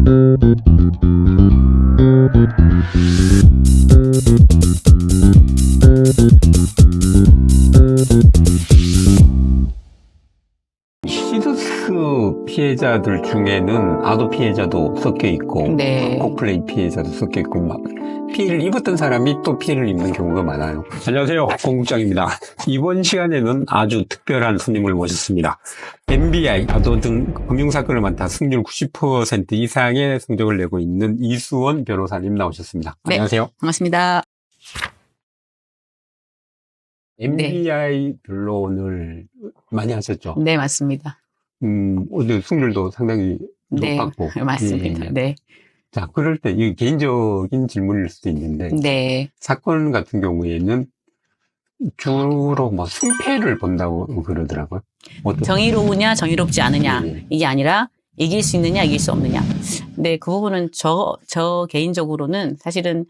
시드스 피해자들 중에는 아동 피해자도 섞여 있고, 네. 코플레이 피해자도 섞여 있고, 막 피해를 입었던 사람이 또 피해를 입는 경우가 많아요. 안녕하세요, 공국장입니다. 이번 시간에는 아주 특별한 손님을 모셨습니다. MBI, 아동 등 금융사건을 맡아 승률 90% 이상의 성적을 내고 있는 이수원 변호사님 나오셨습니다. 네. 안녕하세요. 반갑습니다. MBI 변론을 많이 하셨죠? 네, 맞습니다. 오늘 승률도 상당히 네, 높았고. 맞습니다. 예. 네. 자, 그럴 때, 이 개인적인 질문일 수도 있는데, 네. 사건 같은 경우에는 주로 뭐 승패를 본다고 그러더라고요. 정의로우냐, 정의롭지 않으냐. 네. 이게 아니라 이길 수 있느냐, 이길 수 없느냐. 근데 그 부분은 저 개인적으로는 사실은,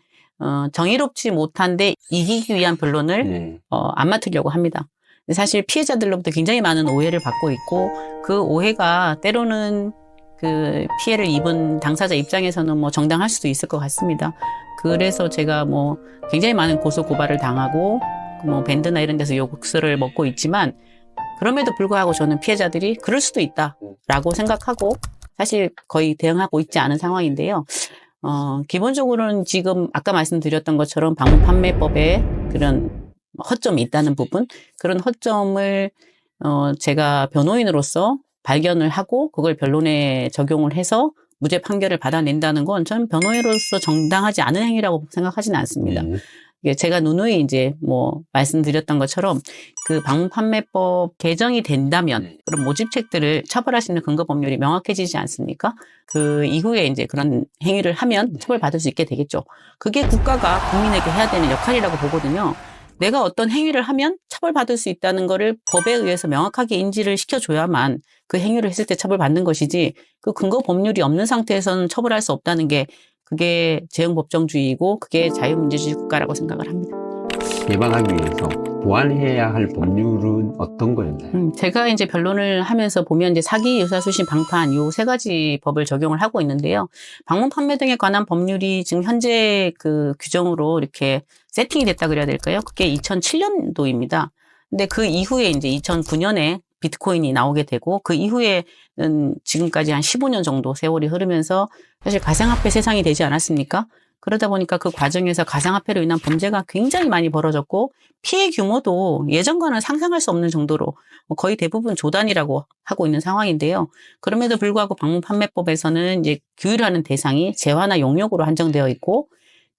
정의롭지 못한데 이기기 위한 변론을, 네. 안 맡으려고 합니다. 사실 피해자들로부터 굉장히 많은 오해를 받고 있고, 그 오해가 때로는 그 피해를 입은 당사자 입장에서는 뭐 정당할 수도 있을 것 같습니다. 그래서 제가 뭐 굉장히 많은 고소 고발을 당하고 뭐 밴드나 이런 데서 욕설을 먹고 있지만, 그럼에도 불구하고 저는 피해자들이 그럴 수도 있다라고 생각하고 사실 거의 대응하고 있지 않은 상황인데요. 기본적으로는 지금 아까 말씀드렸던 것처럼 방문판매법에 그런 허점이 있다는 부분, 그런 허점을 제가 변호인으로서 발견을 하고 그걸 변론에 적용을 해서 무죄 판결을 받아낸다는 건 저는 변호인으로서 정당하지 않은 행위라고 생각하지는 않습니다. 이게 제가 누누이 이제 뭐 말씀드렸던 것처럼 그 방문판매법 개정이 된다면 그런 모집책들을 처벌할 수 있는 근거 법률이 명확해지지 않습니까? 그 이후에 이제 그런 행위를 하면 처벌받을 수 있게 되겠죠. 그게 국가가 국민에게 해야 되는 역할이라고 보거든요. 내가 어떤 행위를 하면 처벌받을 수 있다는 거를 법에 의해서 명확하게 인지를 시켜줘야만 그 행위를 했을 때 처벌받는 것이지, 그 근거 법률이 없는 상태에서는 처벌할 수 없다는 게 그게 재형법정주의이고 그게 자유민주주의 국가라고 생각을 합니다. 예방하기 위해서 보완해야 할 법률은 어떤 거였나요? 제가 이제 변론을 하면서 보면 이제 사기, 유사수신, 방판 요 세 가지 법을 적용을 하고 있는데요. 방문 판매 등에 관한 법률이 지금 현재 그 규정으로 이렇게 세팅이 됐다 그래야 될까요? 그게 2007년도입니다. 근데 그 이후에 이제 2009년에 비트코인이 나오게 되고, 그 이후에는 지금까지 한 15년 정도 세월이 흐르면서 사실 가상화폐 세상이 되지 않았습니까? 그러다 보니까 그 과정에서 가상화폐로 인한 범죄가 굉장히 많이 벌어졌고, 피해 규모도 예전과는 상상할 수 없는 정도로 거의 대부분 조단이라고 하고 있는 상황인데요. 그럼에도 불구하고 방문판매법에서는 이제 규율하는 대상이 재화나 용역으로 한정되어 있고,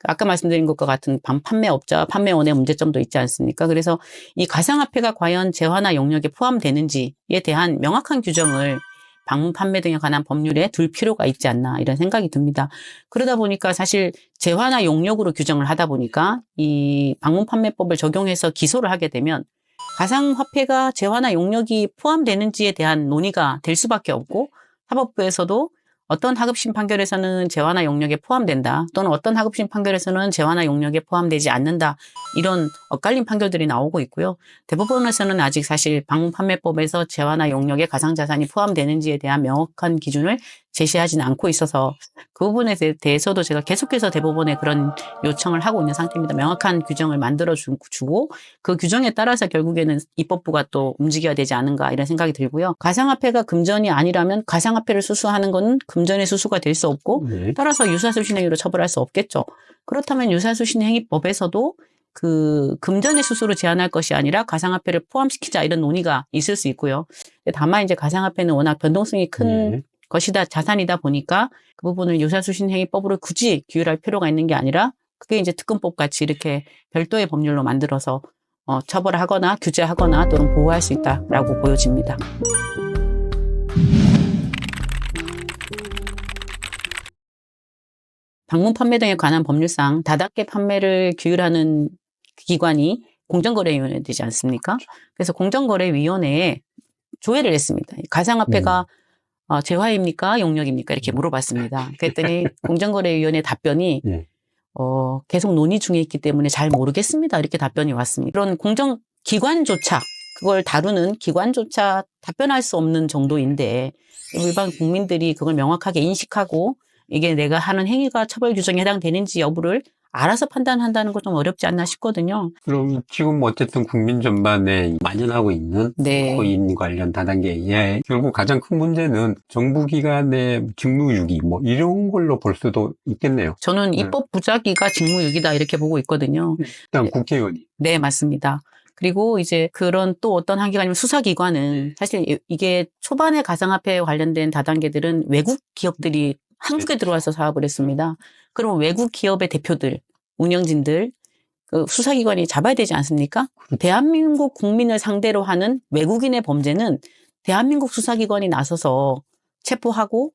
아까 말씀드린 것과 같은 판매업자와 판매원의 문제점도 있지 않습니까? 그래서 이 가상화폐가 과연 재화나 용역에 포함되는지에 대한 명확한 규정을 방문 판매 등에 관한 법률에 둘 필요가 있지 않나, 이런 생각이 듭니다. 그러다 보니까 사실 재화나 용역으로 규정을 하다 보니까 이 방문 판매법을 적용해서 기소를 하게 되면 가상화폐가 재화나 용역이 포함되는지에 대한 논의가 될 수밖에 없고, 사법부에서도 어떤 하급심 판결에서는 재화나 용역에 포함된다, 또는 어떤 하급심 판결에서는 재화나 용역에 포함되지 않는다, 이런 엇갈린 판결들이 나오고 있고요. 대법원에서는 아직 사실 방문판매법에서 재화나 용역에 가상자산이 포함되는지에 대한 명확한 기준을 제시하지는 않고 있어서 그 부분에 대해서도 제가 계속해서 대법원에 그런 요청을 하고 있는 상태입니다. 명확한 규정을 만들어주고 그 규정에 따라서 결국에는 입법부가 또 움직여야 되지 않은가, 이런 생각이 들고요. 가상화폐가 금전이 아니라면 가상화폐를 수수하는 건 금전의 수수가 될 수 없고, 따라서 유사수신행위로 처벌할 수 없겠죠. 그렇다면 유사수신행위법에서도 그 금전의 수수로 제한할 것이 아니라 가상화폐를 포함시키자, 이런 논의가 있을 수 있고요. 다만 이제 가상화폐는 워낙 변동성이 큰 것이다, 자산이다 보니까 그 부분을 유사수신행위법으로 굳이 규율할 필요가 있는 게 아니라 그게 이제 특검법 같이 이렇게 별도의 법률로 만들어서 처벌하거나 규제하거나 또는 보호할 수 있다라고 보여집니다. 방문 판매 등에 관한 법률상 다닫게 판매를 규율하는 기관이 공정거래위원회 되지 않습니까? 그래서 공정거래위원회에 조회를 했습니다. 가상화폐가 재화입니까? 용역입니까? 이렇게 물어봤습니다. 그랬더니 공정거래위원회 답변이 계속 논의 중에 있기 때문에 잘 모르겠습니다, 이렇게 답변이 왔습니다. 그런 공정기관조차, 그걸 다루는 기관조차 답변할 수 없는 정도인데 일반 국민들이 그걸 명확하게 인식하고 이게 내가 하는 행위가 처벌 규정에 해당되는지 여부를 알아서 판단한다는 건 좀 어렵지 않나 싶거든요. 그럼 지금 어쨌든 국민 전반에 만연하고 있는 네. 코인 관련 다단계 예, 결국 가장 큰 문제는 정부 기관의 직무유기 뭐 이런 걸로 볼 수도 있겠네요. 저는 입법 부작위가 직무유기다 이렇게 보고 있거든요. 일단 국회의원이 네, 맞습니다. 그리고 이제 그런 또 어떤 한계가 아니면 수사기관은 사실 이게 초반에 가상화폐 관련된 다단계들은 외국 기업들이 한국에 들어와서 사업을 했습니다. 그럼 외국 기업의 대표들, 운영진들, 그 수사기관이 잡아야 되지 않습니까? 대한민국 국민을 상대로 하는 외국인의 범죄는 대한민국 수사기관이 나서서 체포하고,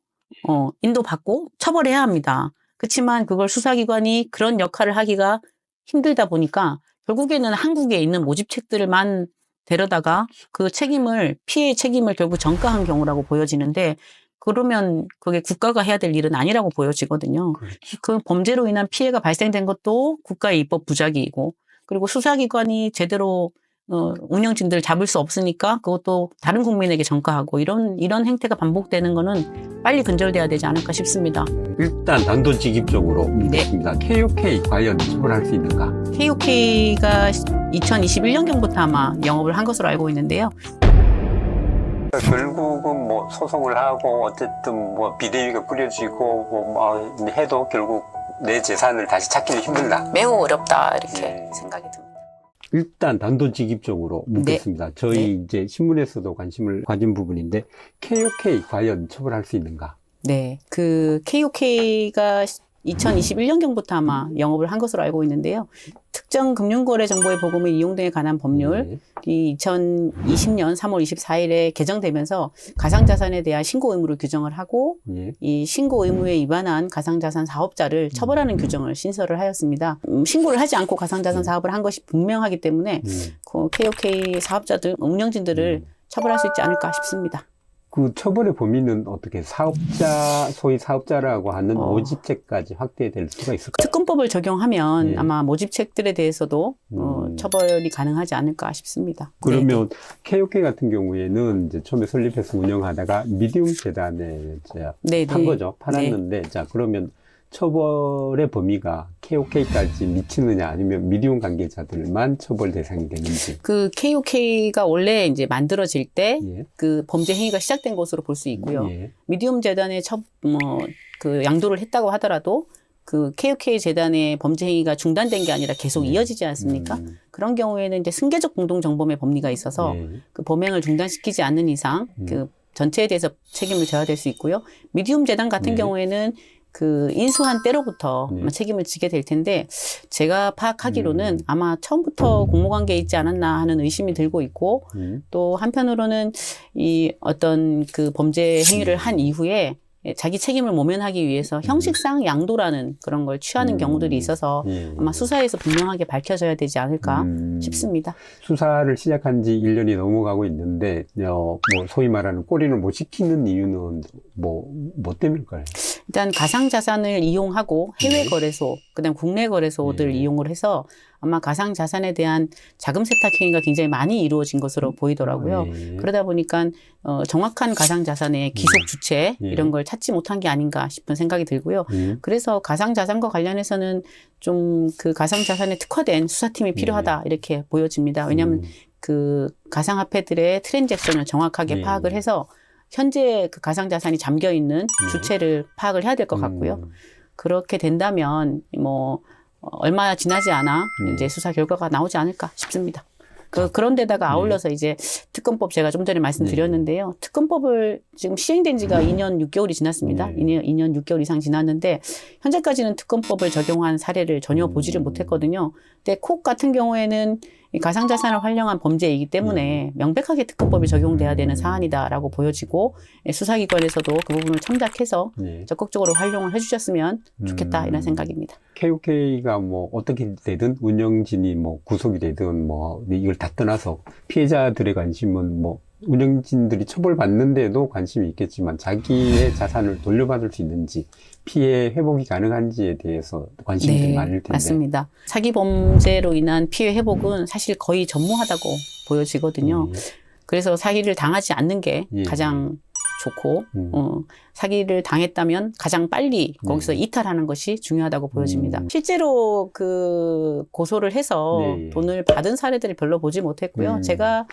인도받고 처벌해야 합니다. 그렇지만 그걸 수사기관이 그런 역할을 하기가 힘들다 보니까 결국에는 한국에 있는 모집책들만 데려다가 그 책임을, 피해의 책임을 결국 전가한 경우라고 보여지는데 그러면 그게 국가가 해야 될 일은 아니라고 보여지거든요. 그렇죠. 그 범죄로 인한 피해가 발생된 것도 국가의 입법 부작위이고 그리고 수사기관이 제대로 운영진들 잡을 수 없으니까 그것도 다른 국민에게 전가하고 이런 행태가 반복되는 거는 빨리 근절돼야 되지 않을까 싶습니다. 일단 단도직입적으로 묻겠습니다. KOK 과연 처벌할 수 있는가? KOK가 2021년경부터 아마 영업을 한 것으로 알고 있는데요. 결국은 뭐 소송을 하고 어쨌든 뭐 비대위가 꾸려지고 뭐 해도 결국 내 재산을 다시 찾기는 힘들다. 매우 어렵다 이렇게 네. 생각이 듭니다. 일단 단도직입적으로 묻겠습니다. 저희 이제 신문에서도 관심을 가진 부분인데 KOK 과연 처벌할 수 있는가? 네, 그 KOK가 2021년경부터 아마 영업을 한 것으로 알고 있는데요. 특정 금융거래 정보의 보급을 이용 등에 관한 법률이 2020년 3월 24일에 개정되면서 가상자산에 대한 신고 의무를 규정을 하고 이 신고 의무에 위반한 가상자산 사업자를 처벌하는 규정을 신설을 하였습니다. 신고를 하지 않고 가상자산 사업을 한 것이 분명하기 때문에 그 KOK 사업자들, 운영진들을 처벌할 수 있지 않을까 싶습니다. 그 처벌의 범위는 어떻게 사업자, 소위 사업자라고 하는 모집책까지 확대될 수가 있을까요? 특검법을 적용하면 예. 아마 모집책들에 대해서도 처벌이 가능하지 않을까 싶습니다. 그러면 KOK 같은 경우에는 이제 처음에 설립해서 운영하다가 미디움 재단에 이제 판 거죠. 팔았는데 자 그러면 처벌의 범위가 KOK까지 미치느냐 아니면 미디움 관계자들만 처벌 대상이 되는지. 그 KOK가 원래 이제 만들어질 때 예. 그 범죄 행위가 시작된 것으로 볼 수 있고요. 예. 미디움 재단에 그 양도를 했다고 하더라도 그 KOK 재단의 범죄 행위가 중단된 게 아니라 계속 이어지지 않습니까? 그런 경우에는 이제 승계적 공동정범의 법리가 있어서 그 범행을 중단시키지 않는 이상 그 전체에 대해서 책임을 져야 될 수 있고요. 미디움 재단 같은 경우에는 그 인수한 때로부터 아마 책임을 지게 될 텐데 제가 파악하기로는 아마 처음부터 공모관계에 있지 않았나 하는 의심이 들고 있고 또 한편으로는 이 어떤 그 범죄 행위를 한 이후에 자기 책임을 모면하기 위해서 형식상 양도라는 그런 걸 취하는 경우들이 있어서 아마 수사에서 분명하게 밝혀져야 되지 않을까 싶습니다. 수사를 시작한 지 1년이 넘어가고 있는데 뭐 소위 말하는 꼬리를 못 시키는 이유는 뭐 때문일까요? 일단 가상자산을 이용하고 해외 거래소, 그다음 국내 거래소들 이용을 해서 아마 가상자산에 대한 자금 세탁 행위가 굉장히 많이 이루어진 것으로 보이더라고요. 그러다 보니까 정확한 가상자산의 기속 주체 이런 걸 찾지 못한 게 아닌가 싶은 생각이 들고요. 그래서 가상자산과 관련해서는 좀 그 가상자산에 특화된 수사팀이 필요하다 이렇게 보여집니다. 왜냐하면 그 가상화폐들의 트랜잭션을 정확하게 파악을 해서 현재 그 가상자산이 잠겨 있는 주체를 파악을 해야 될 것 같고요. 그렇게 된다면 뭐 얼마 지나지 않아 이제 수사 결과가 나오지 않을까 싶습니다. 그런 데다가 아울러서 이제 특검법 제가 좀 전에 말씀드렸는데요. 특검법을 지금 시행된 지가 2년 6개월이 지났습니다. 2년 6개월 이상 지났는데 현재까지는 특검법을 적용한 사례를 전혀 보지를 못했거든요. 근데 콕 같은 경우에는 이 가상자산을 활용한 범죄이기 때문에 명백하게 특검법이 적용돼야 되는 사안이다라고 보여지고 수사기관에서도 그 부분을 참작해서 적극적으로 활용을 해주셨으면 좋겠다 이런 생각입니다. KOK가 뭐 어떻게 되든 운영진이 뭐 구속이 되든 뭐 이걸 다 떠나서 피해자들의 관심은 뭐 운영진들이 처벌받는데도 관심이 있겠지만 자기의 자산을 돌려받을 수 있는지 피해 회복이 가능한지에 대해서 관심이 많을 텐데. 맞습니다. 사기 범죄로 인한 피해 회복은 사실 거의 전무하다고 보여지거든요. 그래서 사기를 당하지 않는 게 가장 좋고 사기를 당했다면 가장 빨리 거기서 이탈하는 것이 중요하다고 보여집니다. 실제로 그 고소를 해서 네. 돈을 받은 사례들을 별로 보지 못했고요. 제가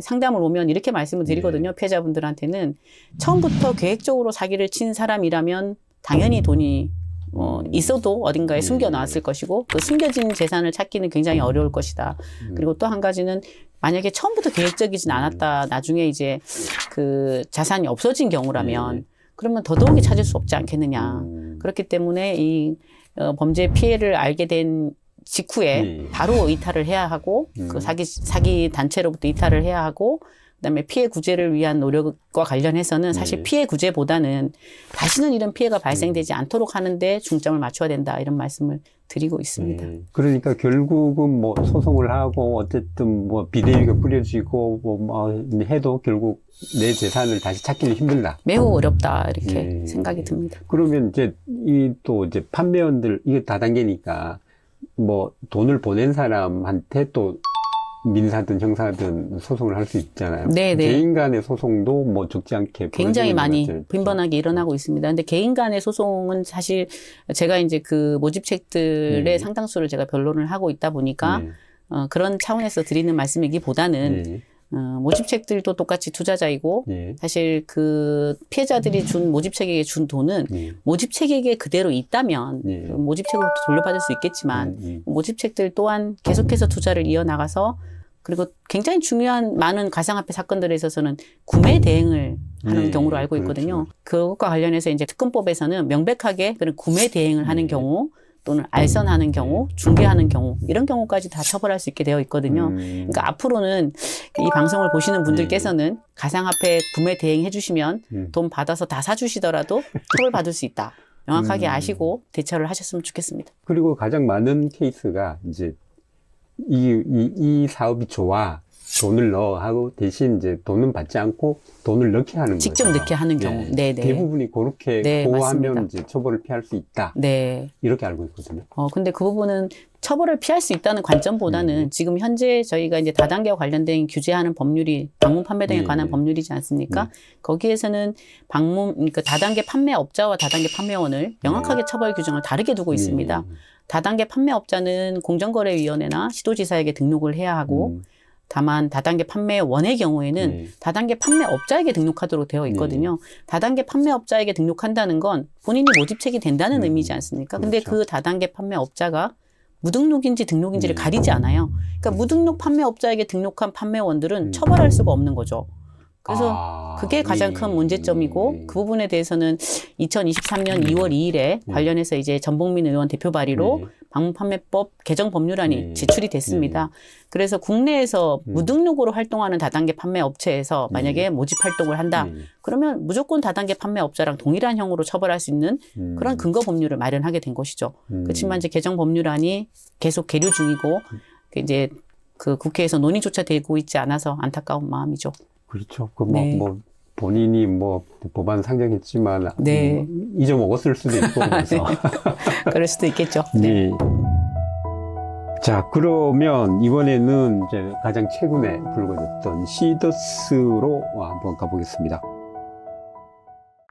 상담을 오면 이렇게 말씀을 드리거든요. 피해자분들한테는 처음부터 계획적으로 사기를 친 사람이라면 당연히 돈이 있어도 어딘가에 숨겨놨을 것이고 그 숨겨진 재산을 찾기는 굉장히 어려울 것이다. 그리고 또 한 가지는 만약에 처음부터 계획적이진 않았다. 나중에 이제 그 자산이 없어진 경우라면 그러면 더더욱이 찾을 수 없지 않겠느냐. 그렇기 때문에 이 범죄 피해를 알게 된 직후에 바로 이탈을 해야 하고 그 사기 단체로부터 이탈을 해야 하고 그다음에 피해 구제를 위한 노력과 관련해서는 사실 피해 구제보다는 다시는 이런 피해가 발생되지 않도록 하는데 중점을 맞춰야 된다 이런 말씀을 드리고 있습니다. 그러니까 결국은 뭐 소송을 하고 어쨌든 뭐 비대위가 꾸려지고 뭐 해도 결국 내 재산을 다시 찾기는 힘들다. 매우 어렵다 이렇게 생각이 듭니다. 그러면 이제 또 이제 판매원들 이게 다단계니까 뭐 돈을 보낸 사람한테 또 민사든 형사든 소송을 할 수 있잖아요. 네네. 개인 간의 소송도 뭐 적지 않게 굉장히 많이 벌어지는 것 같죠. 빈번하게 일어나고 있습니다. 근데 개인 간의 소송은 사실 제가 이제 그 모집책들의 상당수를 제가 변론을 하고 있다 보니까 그런 차원에서 드리는 말씀이기보다는 모집책들도 똑같이 투자자이고 사실 그 피해자들이 준 모집책에게 준 돈은 모집책에게 그대로 있다면 그 모집책으로 돌려받을 수 있겠지만 모집책들 또한 계속해서 투자를 이어나가서 그리고 굉장히 중요한 많은 가상화폐 사건들에 있어서는 구매 대행을 하는 경우로 알고 있거든요. 그렇죠. 그것과 관련해서 이제 특검법에서는 명백하게 그런 구매 대행을 하는 경우 또는 알선하는 경우, 중개하는 경우 이런 경우까지 다 처벌할 수 있게 되어 있거든요. 그러니까 앞으로는 이 방송을 보시는 분들께서는 가상화폐 구매 대행해 주시면 돈 받아서 다 사주시더라도 처벌받을 수 있다. 명확하게 아시고 대처를 하셨으면 좋겠습니다. 그리고 가장 많은 케이스가 이제 이 사업이 좋아. 돈을 넣어 하고 대신 이제 돈은 받지 않고 돈을 넣게 하는 거죠. 직접 넣게 하는 경우. 네, 네. 대부분이 그렇게 네, 보호하면 맞습니다. 이제 처벌을 피할 수 있다. 네. 이렇게 알고 있거든요. 근데 그 부분은 처벌을 피할 수 있다는 관점보다는 지금 현재 저희가 이제 다단계와 관련된 규제하는 법률이 방문 판매 등에 관한 법률이지 않습니까? 거기에서는 그러니까 다단계 판매업자와 다단계 판매원을 명확하게 처벌 규정을 다르게 두고 있습니다. 다단계 판매업자는 공정거래위원회나 시도지사에게 등록을 해야 하고 다만 다단계 판매원의 경우에는 다단계 판매업자에게 등록하도록 되어 있거든요. 다단계 판매업자에게 등록한다는 건 본인이 모집책이 된다는 의미지 않습니까? 근데 그렇죠. 그 다단계 판매업자가 무등록인지 등록인지를 가리지 않아요. 그러니까 무등록 판매업자에게 등록한 판매원들은 처벌할 수가 없는 거죠. 그래서 그게 가장 큰 문제점이고 그 부분에 대해서는 2023년 2월 2일에 관련해서 이제 전봉민 의원 대표 발의로 방문판매법 개정 법률안이 제출이 됐습니다. 그래서 국내에서 무등록으로 활동하는 다단계 판매 업체에서 만약에 모집 활동을 한다. 그러면 무조건 다단계 판매업자랑 동일한 형으로 처벌할 수 있는 그런 근거 법률을 마련하게 된 것이죠. 그렇지만 이제 개정 법률안이 계속 계류 중이고 이제 그 국회에서 논의조차 되고 있지 않아서 안타까운 마음이죠. 그렇죠. 뭐 본인이 뭐 법안 상정했지만 잊어먹었을 수도 있고 그래서 그럴 수도 있겠죠. 네. 자, 그러면 이번에는 이제 가장 최근에 불거졌던 시더스로 한번 가보겠습니다.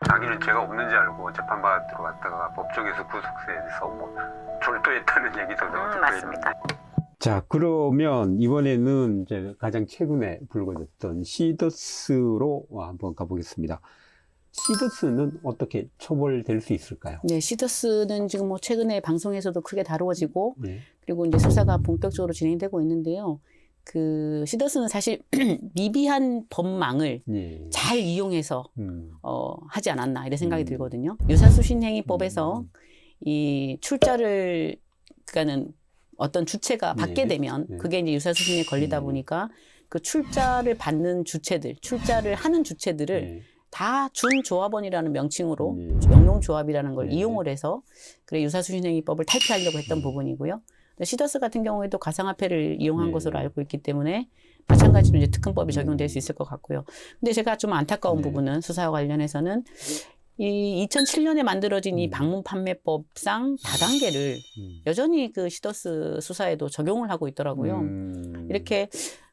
자기는 죄가 없는지 알고 재판받으러 갔다가 법정에서 구속돼서 뭐 졸도했다는 얘기도 듣고 맞습니다. 자, 그러면 이번에는 이제 가장 최근에 불거졌던 시더스로 한번 가보겠습니다. 시더스는 어떻게 처벌될 수 있을까요? 네, 시더스는 지금 뭐 최근에 방송에서도 크게 다루어지고 그리고 이제 수사가 본격적으로 진행되고 있는데요. 그 시더스는 사실 미비한 법망을 잘 이용해서 하지 않았나 이런 생각이 들거든요. 유사수신행위법에서 이 출자를 그러니까는 어떤 주체가 받게 되면 그게 이제 유사수신에 걸리다 보니까 그 출자를 받는 주체들, 출자를 하는 주체들을 다 준조합원이라는 명칭으로 영농조합이라는 걸 이용을 해서 그래 유사수신행위법을 탈피하려고 했던 부분이고요. 시더스 같은 경우에도 가상화폐를 이용한 것으로 알고 있기 때문에 마찬가지로 이제 특근법이 적용될 수 있을 것 같고요. 근데 제가 좀 안타까운 부분은 수사와 관련해서는 이 2007년에 만들어진 이 방문판매법상 다단계를 여전히 그 시더스 수사에도 적용을 하고 있더라고요. 이렇게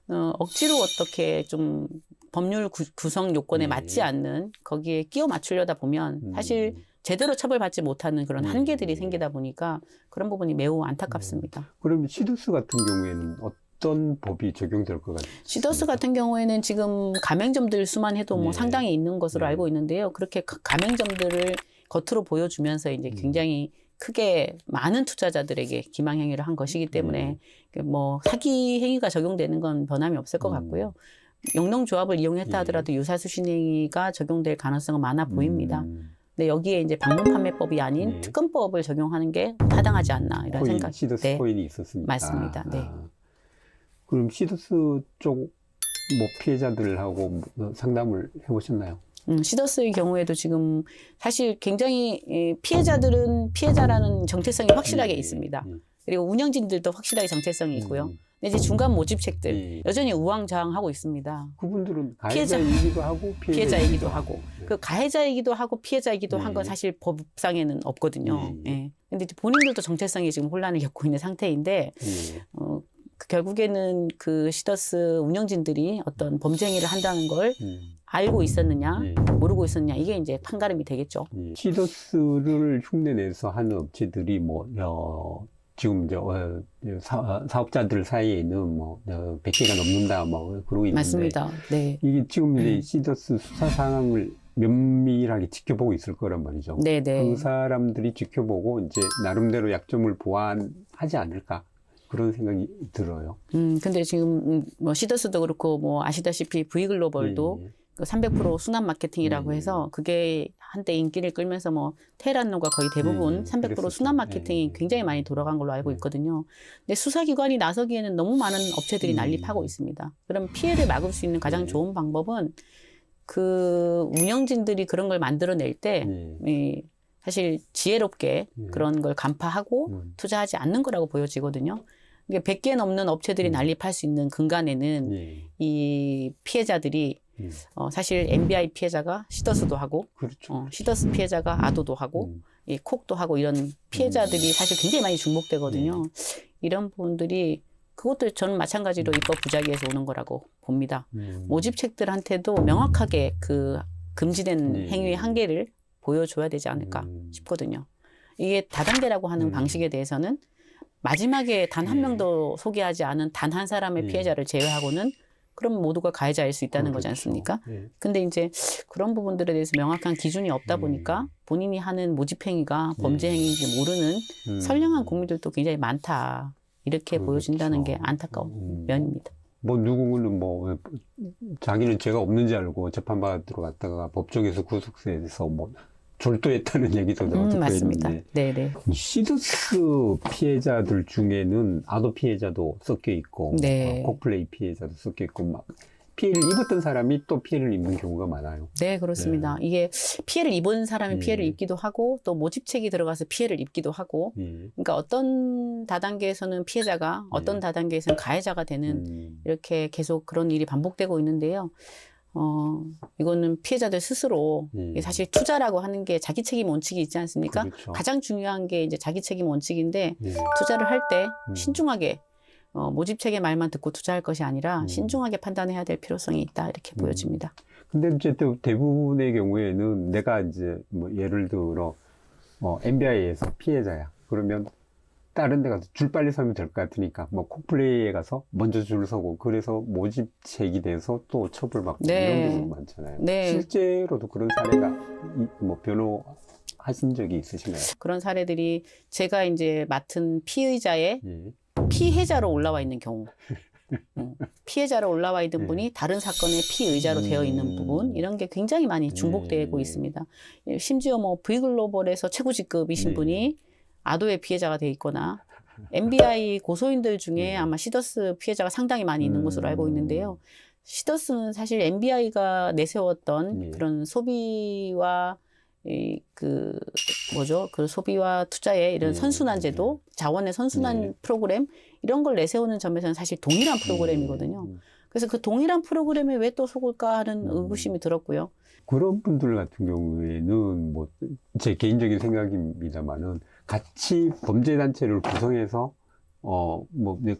억지로 어떻게 좀 법률 구성 요건에 네. 맞지 않는 거기에 끼워 맞추려다 보면 사실 제대로 처벌받지 못하는 그런 한계들이 생기다 보니까 그런 부분이 매우 안타깝습니다. 그럼 시도스 같은 경우에는 어떤 법이 적용될 것 같습니까? 시더스 같은 경우에는 지금 가맹점들 수만 해도 뭐 네. 상당히 있는 것으로 네. 알고 있는데요. 그렇게 가맹점들을 겉으로 보여주면서 이제 굉장히 크게 많은 투자자들에게 기망행위를 한 것이기 때문에 뭐 사기 행위가 적용되는 건 변함이 없을 것 같고요. 영농조합을 이용했다 하더라도 유사수신행위가 적용될 가능성은 많아 보입니다. 근데 여기에 이제 방문판매법이 아닌 특검법을 적용하는 게 타당하지 않나 이런 코인, 생각. 시더스 네. 코인이 있었으니까. 맞습니다. 네. 그럼 시더스 쪽 뭐 피해자들하고 상담을 해보셨나요? 시더스의 경우에도 지금 사실 굉장히 피해자들은 피해자라는 정체성이 확실하게 있습니다. 그리고 운영진들도 확실하게 정체성이 있고요. 근데 이제 중간 모집책들 여전히 우왕좌왕하고 있습니다. 그분들은 가해자이기도 하고 피해자이기도 하고 그 가해자이기도 하고 피해자이기도 한 건 사실 법상에는 없거든요. 예. 근데 이제 본인들도 정체성이 지금 혼란을 겪고 있는 상태인데 결국에는 그 시더스 운영진들이 어떤 범죄 행위를 한다는 걸 알고 있었느냐, 모르고 있었느냐, 이게 이제 판가름이 되겠죠. 시더스를 흉내내서 하는 업체들이 지금 사업자들 사이에는 100개가 넘는다, 그러고 있는데. 맞습니다. 네. 이게 지금 이제 시더스 수사 상황을 면밀하게 지켜보고 있을 거란 말이죠. 네네. 그 사람들이 지켜보고 이제 나름대로 약점을 보완하지 않을까. 그런 생각이 들어요. 근데 지금 뭐 시더스도 그렇고 뭐 아시다시피 V글로벌도 그 300% 순환 마케팅이라고 해서 그게 한때 인기를 끌면서 뭐 테헤란노가 거의 대부분 300% 순환 마케팅이 굉장히 많이 돌아간 걸로 알고 있거든요. 근데 수사기관이 나서기에는 너무 많은 업체들이 난립하고 있습니다. 그럼 피해를 막을 수 있는 가장 좋은 방법은 그 운영진들이 그런 걸 만들어낼 때 사실 지혜롭게 그런 걸 간파하고 투자하지 않는 거라고 보여지거든요. 이게 100개 넘는 업체들이 난립할 수 있는 근간에는 이 피해자들이 사실 MBI 피해자가 시더스도 하고 그렇죠. 시더스 피해자가 아도도 하고 이 콕도 하고 이런 피해자들이 사실 굉장히 많이 중복되거든요. 이런 부분들이 그것도 저는 마찬가지로 입법 부작위에서 오는 거라고 봅니다. 모집책들한테도 명확하게 그 금지된 행위의 한계를 보여줘야 되지 않을까 싶거든요. 이게 다단계라고 하는 방식에 대해서는 마지막에 단 한 명도 소개하지 않은 단 한 사람의 피해자를 제외하고는 그럼 모두가 가해자일 수 있다는 거지 않습니까? 근데 이제 그런 부분들에 대해서 명확한 기준이 없다 보니까 본인이 하는 모집행위가 범죄행위인지 모르는 선량한 국민들도 굉장히 많다. 이렇게 보여진다는 게 안타까운 면입니다. 누구는 자기는 죄가 없는지 알고 재판받으러 갔다가 법정에서 구속돼서 졸도했다는 얘기도 듣고 맞습니다. 있는데. 네네. 시더스 피해자들 중에는 아도 피해자도 섞여 있고, 콕플레이 피해자도 섞여 있고, 피해를 입었던 사람이 또 피해를 입는 경우가 많아요. 네, 그렇습니다. 이게 피해를 입은 사람이 피해를 입기도 하고 또 모집책이 들어가서 피해를 입기도 하고 그러니까 어떤 다단계에서는 피해자가 어떤 다단계에서는 가해자가 되는 이렇게 계속 그런 일이 반복되고 있는데요. 이거는 피해자들 스스로 사실 투자라고 하는 게 자기 책임 원칙이 있지 않습니까? 그렇죠. 가장 중요한 게 이제 자기 책임 원칙인데 투자를 할 때 신중하게 모집책의 말만 듣고 투자할 것이 아니라 신중하게 판단해야 될 필요성이 있다 이렇게 보여집니다. 근데 이제 대부분의 경우에는 내가 이제 예를 들어 MBI에서 피해자야. 그러면 다른 데 가서 줄 빨리 서면 될 것 같으니까 콕플레이에 가서 먼저 줄 서고 그래서 모집책이 돼서 또 처벌받고 이런 경우 많잖아요. 실제로도 그런 사례가 변호하신 적이 있으신가요? 그런 사례들이 제가 이제 맡은 피의자의 피해자로 올라와 있는 경우 피해자로 올라와 있는 분이 다른 사건의 피의자로 되어 있는 부분 이런 게 굉장히 많이 중복되고 있습니다. 심지어 V글로벌에서 최고 직급이신 분이 아도의 피해자가 돼 있거나 MBI 고소인들 중에 아마 시더스 피해자가 상당히 많이 있는 것으로 알고 있는데요. 시더스는 사실 MBI가 내세웠던 그런 소비와 그 소비와 투자의 이런 선순환 제도, 자원의 선순환 프로그램 이런 걸 내세우는 점에서는 사실 동일한 프로그램이거든요. 그래서 그 동일한 프로그램에 왜 또 속을까 하는 의구심이 들었고요. 그런 분들 같은 경우에는 제 개인적인 생각입니다만은 같이 범죄단체를 구성해서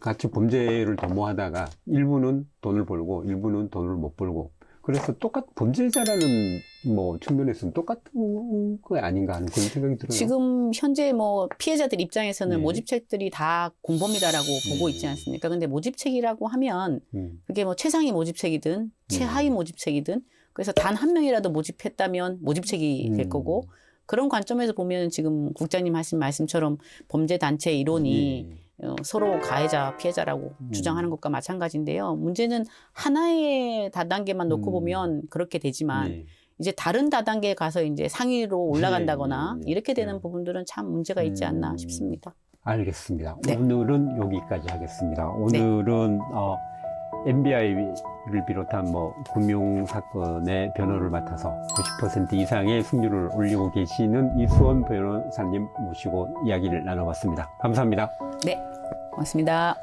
같이 범죄를 도모하다가 일부는 돈을 벌고 일부는 돈을 못 벌고 그래서 범죄자라는 뭐 측면에서는 똑같은 거 아닌가 하는 그런 생각이 들어요. 지금 현재 뭐 피해자들 입장에서는 네. 모집책들이 다 공범이다라고 보고 있지 않습니까? 근데 모집책이라고 하면 그게 뭐 최상위 모집책이든 최하위 모집책이든 그래서 단 한 명이라도 모집했다면 모집책이 될 거고 그런 관점에서 보면 지금 국장님 하신 말씀처럼 범죄단체 이론이 서로 가해자, 피해자라고 주장하는 것과 마찬가지인데요. 문제는 하나의 다단계만 놓고 보면 그렇게 되지만 네. 이제 다른 다단계에 가서 이제 상위로 올라간다거나 네. 이렇게 되는 부분들은 참 문제가 있지 않나 싶습니다. 알겠습니다. 네. 오늘은 여기까지 하겠습니다. 오늘은 MBI를 비롯한 뭐 금융사건의 변호를 맡아서 90% 이상의 승률을 올리고 계시는 이수원 변호사님 모시고 이야기를 나눠봤습니다. 감사합니다. 네, 고맙습니다.